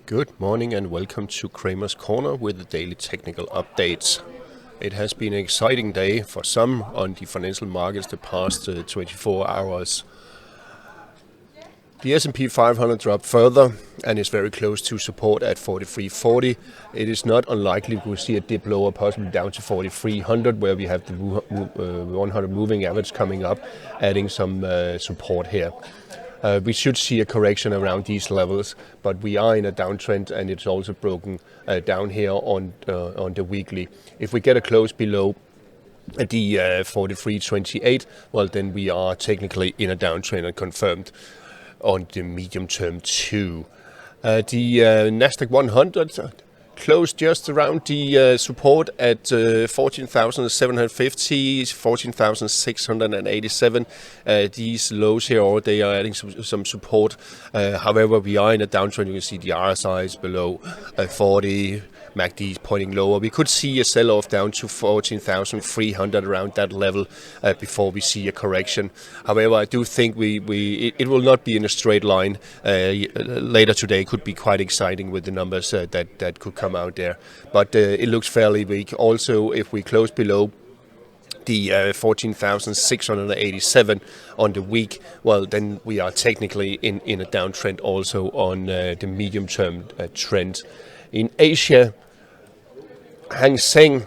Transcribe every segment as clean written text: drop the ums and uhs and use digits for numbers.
Good morning and welcome to Kramer's Corner with the daily technical updates. It has been an exciting day for some on the financial markets the past 24 hours. The S&P 500 dropped further and is very close to support at 4340. It is not unlikely we will see a dip lower, possibly down to 4300, where we have the 100 moving average coming up, adding some support here. We should see a correction around these levels, but we are in a downtrend and it's also broken down here on the weekly. If we get a close below the 43.28, well then we are technically in a downtrend and confirmed on the medium term too. The Nasdaq 100 closed just around the support at 14,750, 14,687. These lows here, they are adding some support. However, we are in a downtrend. You can see the RSI is below 40. MACD is pointing lower. We could see a sell-off down to 14,300 around that level before we see a correction. However, I do think it will not be in a straight line. Later today could be quite exciting with the numbers that could come out there. But it looks fairly weak. Also, if we close below the 14,687 on the week, well, then we are technically in a downtrend also on the medium-term trend. In Asia, Seng,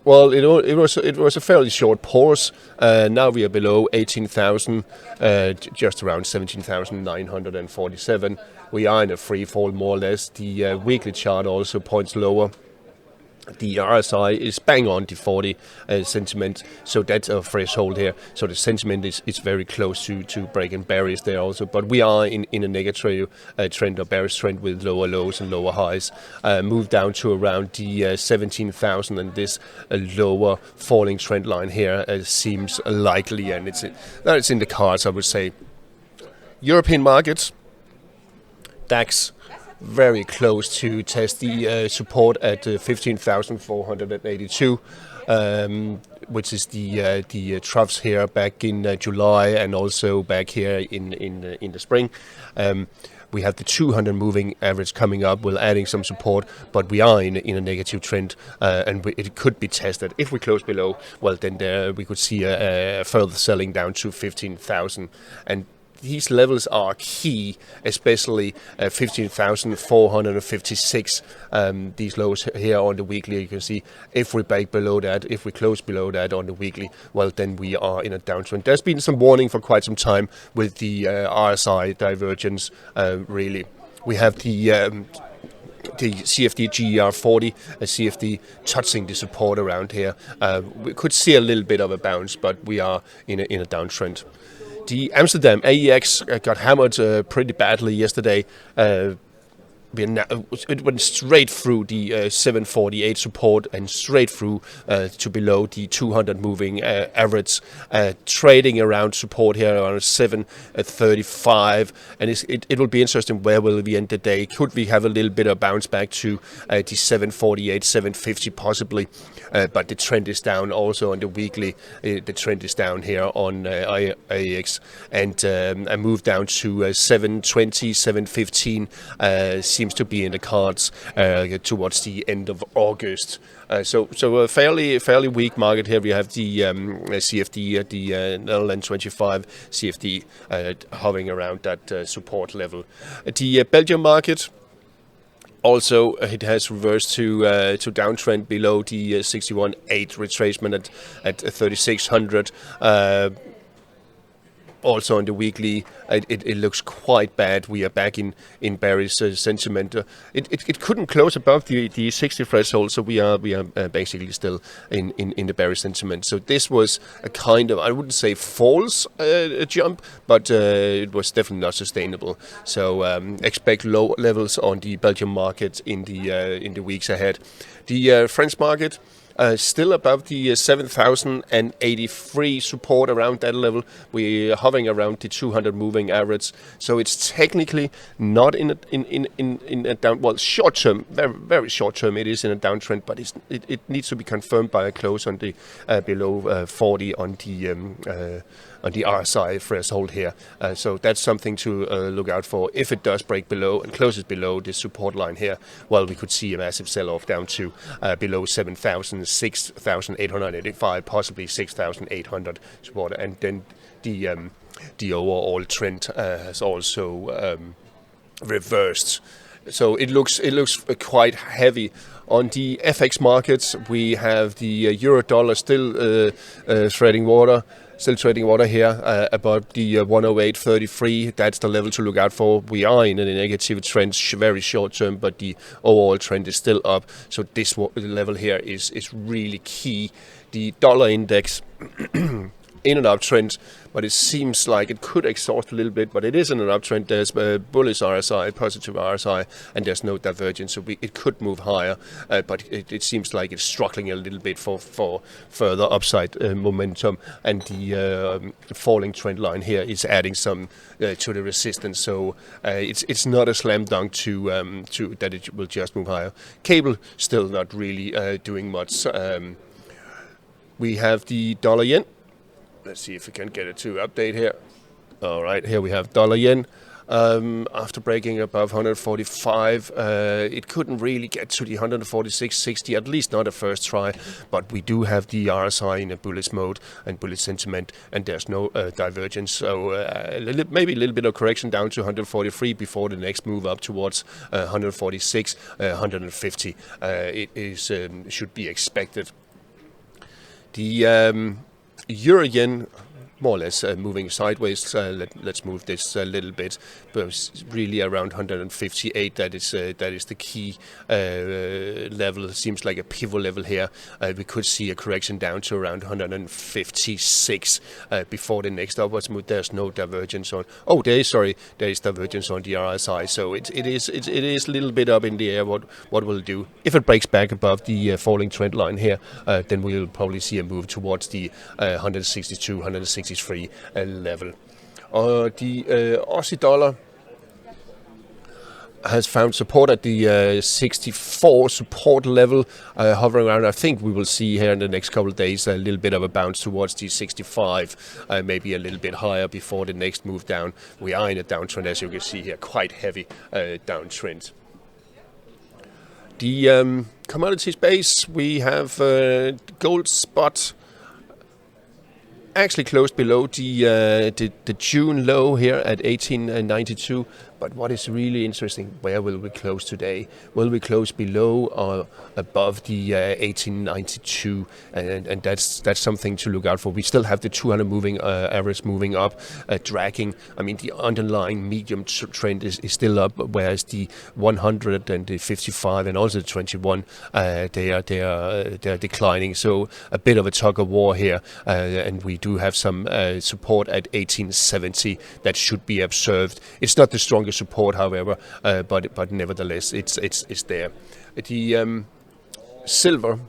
well, it was a fairly short pause. Now we are below 18,000, just around 17,947. We are in a free fall more or less. The weekly chart also points lower. The RSI is bang on the 40 sentiment, so that's a threshold here. So the sentiment is very close to breaking barriers there also. But we are in a negative trend or bearish trend with lower lows and lower highs. Move down to around the 17,000, and this lower falling trend line here seems likely, and it's in the cards, I would say. European markets, DAX, very close to test the support at 15,482, which is the troughs here back in July and also back here in the spring. We have the 200 moving average coming up, we're adding some support, but we are in a negative trend, and it could be tested. If we close below, well, then we could see a further selling down to 15,000. And these levels are key, especially 15,456. These lows here on the weekly, you can see if we break below that, if we close below that on the weekly, well, then we are in a downtrend. There's been some warning for quite some time with the RSI divergence, really. We have the CFD GER40, a CFD touching the support around here. We could see a little bit of a bounce, but we are in a downtrend. The Amsterdam AEX got hammered pretty badly yesterday. It went straight through the 748 support and straight through to below the 200 moving average, trading around support here around 735, and it will be interesting where will we end the day. Could we have a little bit of bounce back to the 748, 750 possibly, but the trend is down also on the weekly. The trend is down here on AEX, and a move down to 720, 715 seems to be in the cards towards the end of August. So a fairly weak market here. We have the CFD at the AEX25 CFD hovering around that support level. The Belgium market, also, it has reversed to downtrend below the 61.8 retracement at 3,600. Also on the weekly, it looks quite bad. We are back in bearish sentiment. It couldn't close above the 60 threshold, so we are basically still in the bearish sentiment. So this was a kind of, I wouldn't say false jump, but it was definitely not sustainable. So expect low levels on the Belgian market in the weeks ahead. The French market, still above the 7,083 support around that level. We're hovering around the 200 moving average, so it's technically not in a down. Well, short term, very short term, it is in a downtrend, but it needs to be confirmed by a close on the below 40 on the RSI threshold here. So that's something to look out for. If it does break below and closes below this support line here, well, we could see a massive sell-off down to below 7,000, 6,885, possibly 6,800 support, and then the overall trend has also reversed. So it looks quite heavy. On the FX markets, we have the euro dollar still trading water. Still trading water here above the 108.33. That's the level to look out for. We are in a negative trend, very short term, but the overall trend is still up. So this level here is really key. The dollar index in an uptrend, but it seems like it could exhaust a little bit, but it is in an uptrend. There's a bullish RSI, positive RSI, and there's no divergence, so it could move higher, but it seems like it's struggling a little bit for further upside momentum, and the falling trend line here is adding some to the resistance, so it's not a slam dunk to that it will just move higher. Cable still not really doing much. We have the dollar yen. Let's see if we can get it to update here. All right, here we have dollar yen. After breaking above 145, it couldn't really get to the 146.60, at least not a first try. But we do have the RSI in a bullish mode and bullish sentiment, and there's no divergence. So maybe a little bit of correction down to 143 before the next move up towards 146, 150. It is should be expected. The euro yen more or less moving sideways. Let's move this a little bit, but it's really around 158. That is the key level. It seems like a pivot level here. We could see a correction down to around 156 before the next upwards move. There's no divergence on. Oh, there is divergence on the RSI. So it is a little bit up in the air. What will it do? If it breaks back above the falling trend line here, then we'll probably see a move towards the 162, 163 level. The Aussie dollar has found support at the 64 support level, hovering around. I think we will see here in the next couple of days a little bit of a bounce towards the 65, maybe a little bit higher before the next move down. We are in a downtrend, as you can see here, quite heavy downtrend. The commodity space, we have gold spot actually closed below the June low here at 1892. But what is really interesting, where will we close today? Will we close below or above the 1892? And that's something to look out for. We still have the 200 moving average moving up, dragging. I mean, the underlying medium trend is still up, whereas the 100 and the 55 and also the 21 they are declining. So a bit of a tug of war here, and we do have some support at 1870 that should be observed. It's not the strongest support, however, but nevertheless, it's there. The silver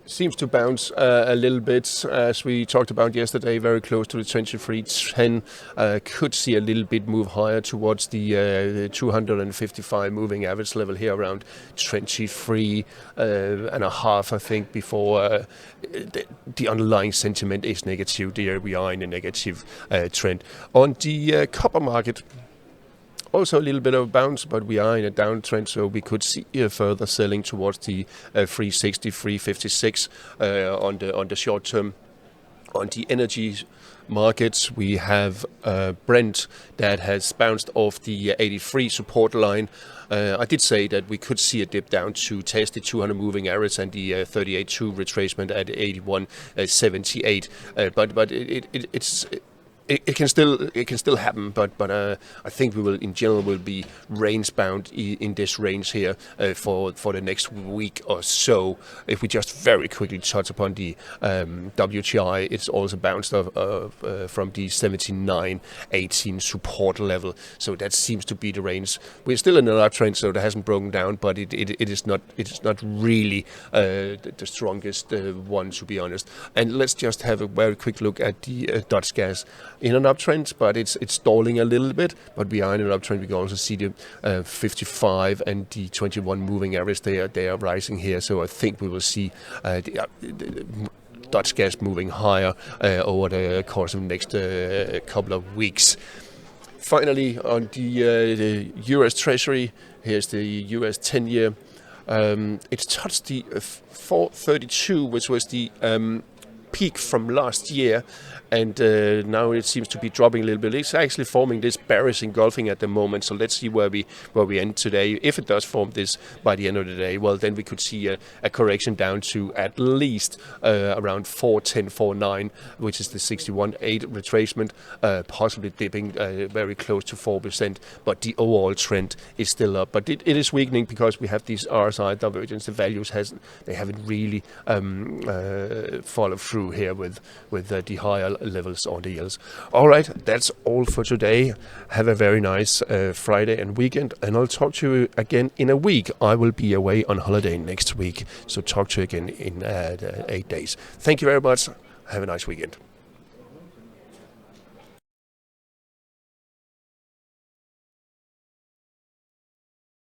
seems to bounce a little bit, as we talked about yesterday, very close to the 23.10. Could see a little bit move higher towards the 255 moving average level here around 23.5, I think, before the underlying sentiment is negative. There we are in a negative trend. On the copper market, also a little bit of a bounce, but we are in a downtrend, so we could see further selling towards the 360, 356 on the short term. On the energy markets, we have Brent that has bounced off the 83 support line. I did say that we could see a dip down to test the 200 moving average and the 38.2 retracement at 81.78, but it can still happen, but I think we will in general will be range bound in this range here for the next week or so. If we just very quickly touch upon the WTI, it's also bounced off from the 79.18 support level. So that seems to be the range. We're still in an uptrend, so that hasn't broken down, but it is not really the strongest one, to be honest. And let's just have a very quick look at the Dutch gas. In an uptrend, but it's stalling a little bit. But we are in an uptrend. We can also see the 55 and the 21 moving average. They are rising here. So I think we will see Dutch gas moving higher over the course of the next couple of weeks. Finally, on the US Treasury, here's the US 10-year. It's touched the 432, which was the peak from last year, and now it seems to be dropping a little bit. It's actually forming this bearish engulfing at the moment, so let's see where we end today. If it does form this by the end of the day, well, then we could see a correction down to at least around 410, 4.9, which is the 61.8 retracement, possibly dipping very close to 4%, but the overall trend is still up. But it is weakening because we have these RSI divergence. The values haven't really followed through here with the higher levels on the yields. All right, that's all for today. Have a very nice Friday and weekend, and I'll talk to you again in a week. I will be away on holiday next week, so talk to you again in 8 days. Thank you very much. Have a nice weekend.